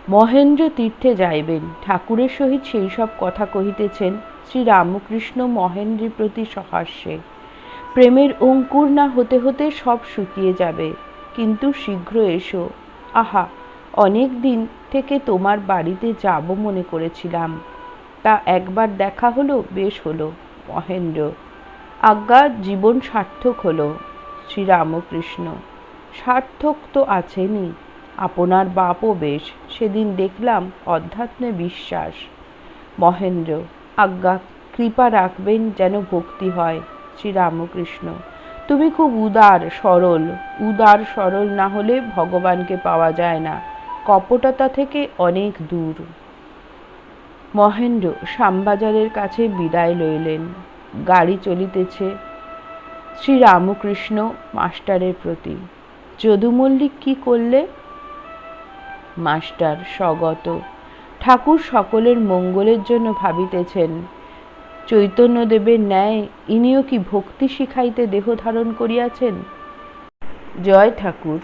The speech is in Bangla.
মহেন্দ্র তীর্থে যাইবেন, ঠাকুরের সহিত সেই সব কথা কহিতেছেন। শ্রীরামকৃষ্ণ মহেন্দ্রের প্রতি সহাস্যে, প্রেমের অঙ্কুর না হতে হতে সব শুকিয়ে যাবে, কিন্তু শীঘ্র এসো। আহা, অনেক দিন থেকে তোমার বাড়িতে যাব মনে করেছিলাম, তা একবার দেখা হলো, বেশ হলো। মহেন্দ্র: আজ্ঞা, জীবন সার্থক হলো। শ্রীরামকৃষ্ণ: সার্থক তো আছেনই, আপনার বাপও বেশ, সেদিন দেখলাম অধ্যাত্মে বিশ্বাস। মহেন্দ্র: আজ্ঞা, কৃপা রাখবেন যেন ভক্তি হয়। শ্রীরামকৃষ্ণ: তুমি খুব উদার সরল, উদার সরল না হলে ভগবানকে পাওয়া যায় না, কপটতা থেকে অনেক দূর। মহেন্দ্র শ্যামবাজারের কাছে বিদায় লইলেন। গাড়ি চলিতেছে। শ্রীরামকৃষ্ণ মাস্টারের প্রতি: যদু মল্লিক কি করলে? মাস্টার স্বগত: ঠাকুর সকলের মঙ্গলের জন্য ভাবিতেছেন। চৈতন্যদেবের ন্যায় ইনিও কি ভক্তি শিখাইতে দেহ ধারণ করিয়াছেন? জয় ঠাকুর।